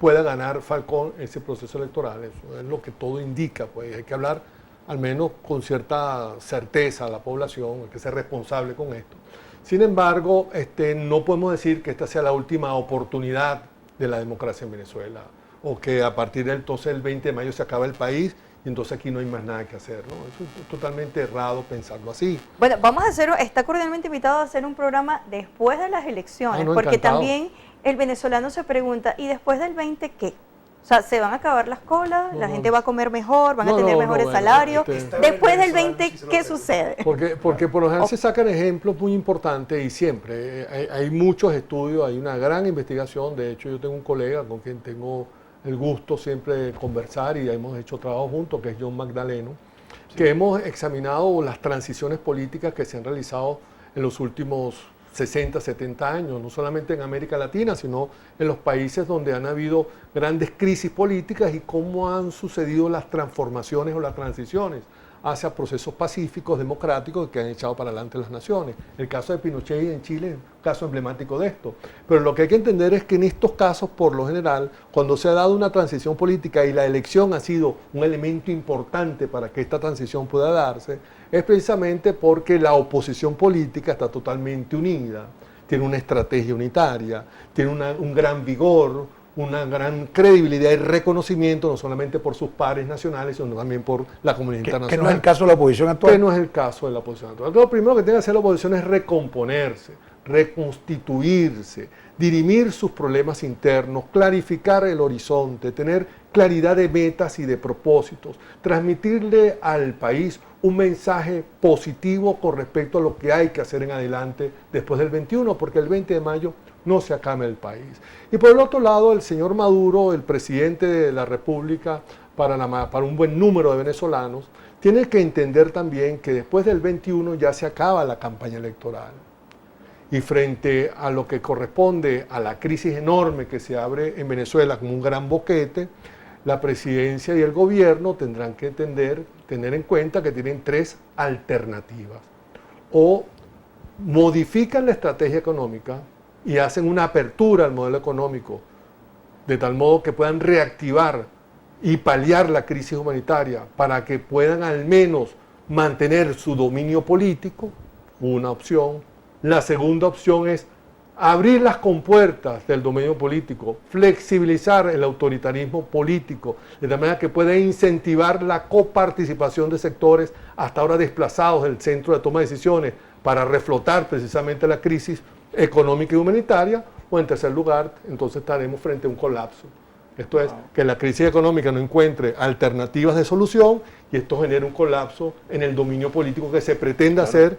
pueda ganar Falcón ese proceso electoral. Eso es lo que todo indica, pues hay que hablar al menos con cierta certeza a la población, hay que ser responsable con esto. Sin embargo, no podemos decir que esta sea la última oportunidad de la democracia en Venezuela, o que a partir del 20 de mayo se acaba el país y entonces aquí no hay más nada que hacer, ¿no? Eso es totalmente errado pensarlo así. Bueno, está cordialmente invitado a hacer un programa después de las elecciones, porque encantado. También el venezolano se pregunta, ¿y después del 20 qué? O sea, ¿se van a acabar las colas? ¿La gente va a comer mejor? ¿Van a tener mejores salarios? Después del 20, ¿qué sucede? Porque por lo general se sacan ejemplos muy importantes y siempre. Hay muchos estudios, hay una gran investigación. De hecho, yo tengo un colega con quien tengo el gusto siempre de conversar y hemos hecho trabajo juntos, que es John Magdaleno, que hemos examinado las transiciones políticas que se han realizado en los últimos 60, 70 años, no solamente en América Latina, sino en los países donde han habido grandes crisis políticas y cómo han sucedido las transformaciones o las transiciones hacia procesos pacíficos, democráticos que han echado para adelante las naciones. El caso de Pinochet en Chile es un caso emblemático de esto. Pero lo que hay que entender es que en estos casos, por lo general, cuando se ha dado una transición política y la elección ha sido un elemento importante para que esta transición pueda darse, es precisamente porque la oposición política está totalmente unida, tiene una estrategia unitaria, tiene un gran vigor, una gran credibilidad y reconocimiento, no solamente por sus pares nacionales, sino también por la comunidad internacional. Que no es el caso de la oposición actual. Que no es el caso de la oposición actual. Lo primero que tiene que hacer la oposición es recomponerse, reconstituirse, dirimir sus problemas internos, clarificar el horizonte, tener claridad de metas y de propósitos, transmitirle al país un mensaje positivo con respecto a lo que hay que hacer en adelante después del 21, porque el 20 de mayo no se acaba el país. Y por el otro lado, el señor Maduro, el presidente de la República, para un buen número de venezolanos, tiene que entender también que después del 21 ya se acaba la campaña electoral. Y frente a lo que corresponde a la crisis enorme que se abre en Venezuela como un gran boquete, la presidencia y el gobierno tendrán que tener en cuenta que tienen tres alternativas. O modifican la estrategia económica y hacen una apertura al modelo económico, de tal modo que puedan reactivar y paliar la crisis humanitaria para que puedan al menos mantener su dominio político, una opción. La segunda opción es abrir las compuertas del dominio político, flexibilizar el autoritarismo político, de tal manera que pueda incentivar la coparticipación de sectores hasta ahora desplazados del centro de toma de decisiones para reflotar precisamente la crisis económica y humanitaria, o en tercer lugar, entonces estaremos frente a un colapso. Esto es, que la crisis económica no encuentre alternativas de solución y esto genera un colapso en el dominio político que se pretende hacer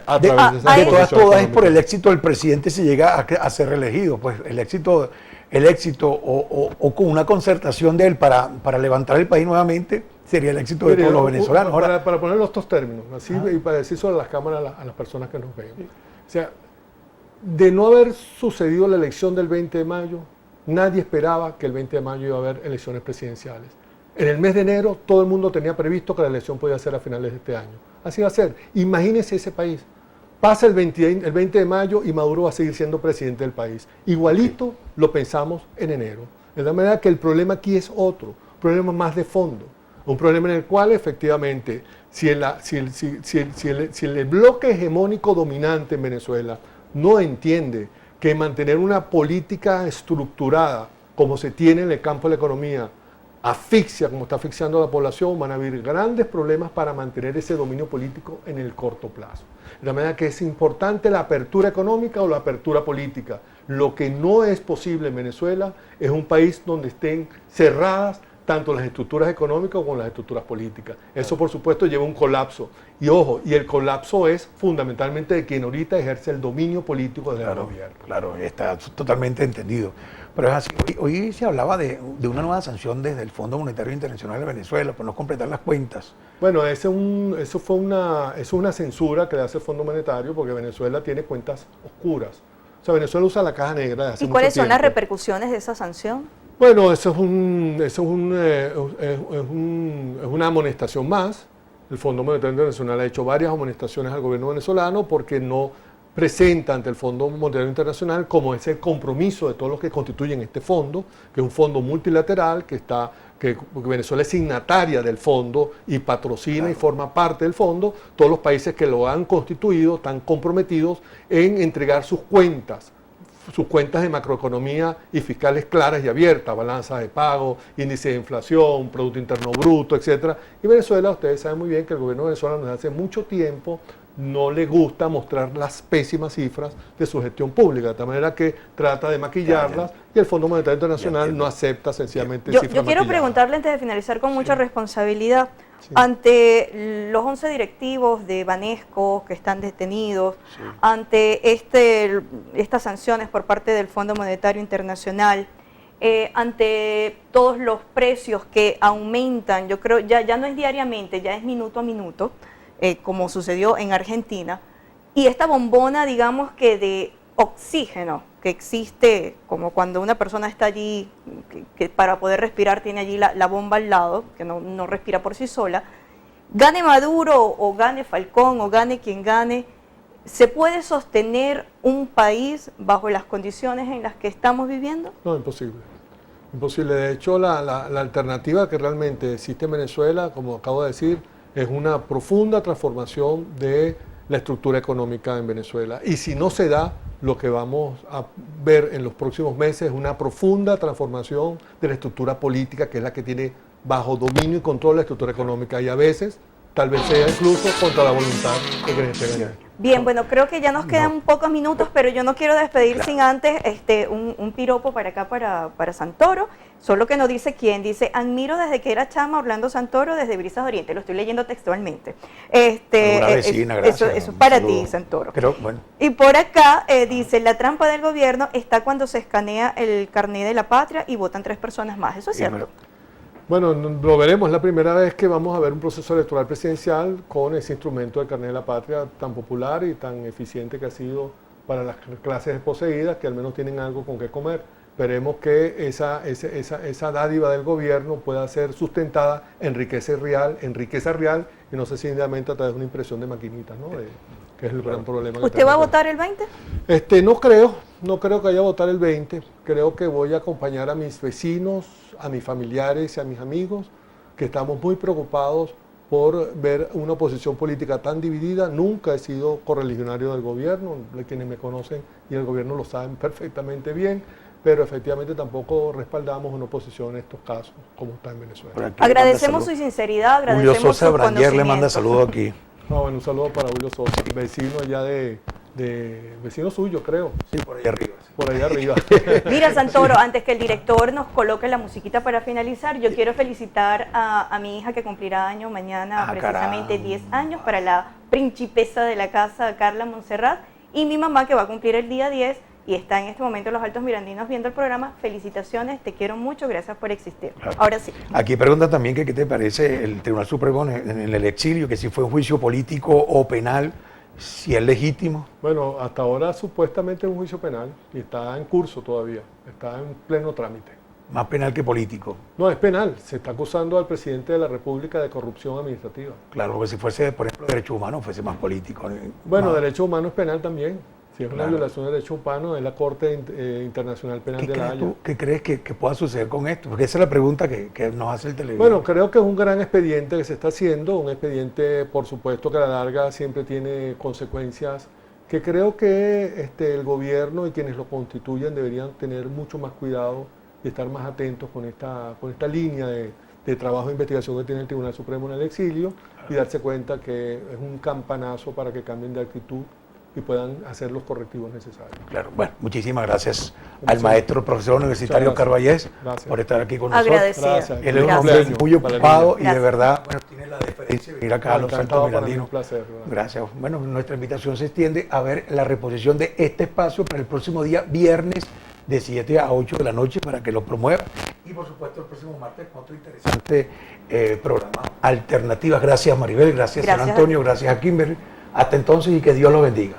a través de esa de todas posición es por el económica. éxito del presidente si llega a ser reelegido, pues el éxito o con una concertación de él para levantar el país nuevamente sería el éxito de todos los venezolanos. Ahora, Para poner los dos términos, así y para decir sobre las cámaras a las personas que nos ven. O sea, de no haber sucedido la elección del 20 de mayo, nadie esperaba que el 20 de mayo iba a haber elecciones presidenciales. En el mes de enero todo el mundo tenía previsto que la elección podía ser a finales de este año. Así va a ser. Imagínense ese país. Pasa el 20 de mayo y Maduro va a seguir siendo presidente del país. Igualito lo pensamos en enero. De la manera que el problema aquí es otro, un problema más de fondo. Un problema en el cual efectivamente, si el bloque hegemónico dominante en Venezuela no entiende que mantener una política estructurada como se tiene en el campo de la economía asfixia, como está asfixiando a la población, van a haber grandes problemas para mantener ese dominio político en el corto plazo. De la manera que es importante la apertura económica o la apertura política. Lo que no es posible en Venezuela es un país donde estén cerradas tanto las estructuras económicas como las estructuras políticas. Eso, por supuesto, lleva a un colapso. Y ojo, y el colapso es fundamentalmente de quien ahorita ejerce el dominio político del gobierno. Claro, está totalmente entendido. Pero es así. Hoy se hablaba de una nueva sanción desde el Fondo Monetario Internacional de Venezuela por no completar las cuentas. Bueno, eso fue una censura que le hace el Fondo Monetario porque Venezuela tiene cuentas oscuras. O sea, Venezuela usa la caja negra de hace ¿Y mucho cuáles son las tiempo. repercusiones de esa sanción? Bueno, es una amonestación más. El Fondo Monetario Internacional ha hecho varias amonestaciones al gobierno venezolano porque no presenta ante el Fondo Monetario Internacional como ese compromiso de todos los que constituyen este fondo, que es un fondo multilateral que Venezuela es signataria del fondo y patrocina y forma parte del fondo. Todos los países que lo han constituido están comprometidos en entregar sus cuentas de macroeconomía y fiscales claras y abiertas, balanzas de pago, índice de inflación, Producto Interno Bruto, etc. Y Venezuela, ustedes saben muy bien que el gobierno venezolano desde hace mucho tiempo no le gusta mostrar las pésimas cifras de su gestión pública, de tal manera que trata de maquillarlas y el Fondo Monetario Internacional no acepta sencillamente cifras Yo quiero maquilladas. preguntarle antes de finalizar con mucha responsabilidad, ante los 11 directivos de Banesco que están detenidos, ante estas sanciones por parte del Fondo Monetario Internacional, ante todos los precios que aumentan, yo creo ya no es diariamente, ya es minuto a minuto, como sucedió en Argentina, y esta bombona, digamos que de oxígeno que existe, como cuando una persona está allí, que para poder respirar tiene allí la bomba al lado, que no respira por sí sola, gane Maduro o gane Falcón o gane quien gane, ¿se puede sostener un país bajo las condiciones en las que estamos viviendo? No, imposible. Imposible. De hecho, la alternativa que realmente existe en Venezuela, como acabo de decir, es una profunda transformación de la estructura económica en Venezuela. Y si no se da, lo que vamos a ver en los próximos meses es una profunda transformación de la estructura política, que es la que tiene bajo dominio y control la estructura económica. Y a veces, tal vez sea incluso contra la voluntad de quienes esté ganando. Bien, bueno, creo que ya nos quedan pocos minutos, pero yo no quiero despedir sin antes un piropo para acá, para Santoro, solo que no dice quién, dice: admiro desde que era chama Orlando Santoro desde Brisas de Oriente, lo estoy leyendo textualmente. Vecina, gracias. Eso es para ti, Santoro. Pero, bueno. Y por acá dice: la trampa del gobierno está cuando se escanea el carné de la patria y votan 3 personas más, ¿eso es cierto? Bueno, lo veremos. Es la primera vez que vamos a ver un proceso electoral presidencial con ese instrumento del carnet de la patria tan popular y tan eficiente que ha sido para las clases desposeídas, que al menos tienen algo con qué comer. Esperemos que esa dádiva del gobierno pueda ser sustentada en riqueza real y no sencillamente a través de una impresión de maquinitas, ¿no? Que es el gran problema. ¿Usted va a votar el 20? No creo. no creo que vaya a votar el 20, creo que voy a acompañar a mis vecinos, a mis familiares y a mis amigos, que estamos muy preocupados por ver una oposición política tan dividida. Nunca he sido correligionario del gobierno, quienes me conocen y el gobierno lo saben perfectamente bien, pero efectivamente tampoco respaldamos una oposición en estos casos, como está en Venezuela. Agradecemos su sinceridad, agradecemos Julio Sosa su Branger le manda conocimiento. saludos aquí. No, bueno, un saludo para Julio Sosa, vecino allá vecino suyo, creo, Sí, por allá arriba. por allá arriba. Mira, Santoro, antes que el director nos coloque la musiquita para finalizar, yo quiero felicitar a mi hija que cumplirá año mañana, precisamente caramba. 10 años, para la principesa de la casa, Carla Montserrat, y mi mamá que va a cumplir el día 10 y está en este momento en Los Altos Mirandinos viendo el programa. Felicitaciones, te quiero mucho, gracias por existir. Claro. Ahora sí. Aquí pregunta también que qué te parece el Tribunal Supremo en el exilio, que si fue un juicio político o penal, si es legítimo. Bueno, hasta ahora supuestamente es un juicio penal y está en curso todavía, está en pleno trámite. Más penal que político. No, es penal, se está acusando al presidente de la República de corrupción administrativa. Claro, porque si fuese, por ejemplo, derechos humanos, fuese más político. Bueno, Más- derechos humanos es penal también. Si es una Claro. violación de derechos humanos, es la Corte Internacional Penal ¿Qué de La crees Haya. tú, qué crees que pueda suceder con esto? Porque esa es la pregunta que nos hace el televidente. Bueno, creo que es un gran expediente que se está haciendo, un expediente, por supuesto, que a la larga siempre tiene consecuencias que creo que el gobierno y quienes lo constituyen deberían tener mucho más cuidado y estar más atentos con esta línea de trabajo de investigación que tiene el Tribunal Supremo en el exilio y darse cuenta que es un campanazo para que cambien de actitud y puedan hacer los correctivos necesarios. Claro, bueno, muchísimas gracias Muchas al maestro profesor universitario Muchas Oscar Vallés Gracias. por estar aquí con nosotros. Agradecida. Gracias. Él es un Gracias. hombre muy Cumpleaños, ocupado y de Gracias. verdad, bueno, tiene la deferencia de venir acá a los Encantado Altos para mí, Mirandinos. un placer. Gracias. Bueno, nuestra invitación se extiende a ver la reposición de este espacio para el próximo día, viernes, de 7 a 8 de la noche, para que lo promueva. Y por supuesto, el próximo martes, otro interesante programa. Alternativas. Gracias, Maribel. Gracias, San Gracias. Antonio. Gracias a Kimberly. Hasta entonces y que Dios los bendiga.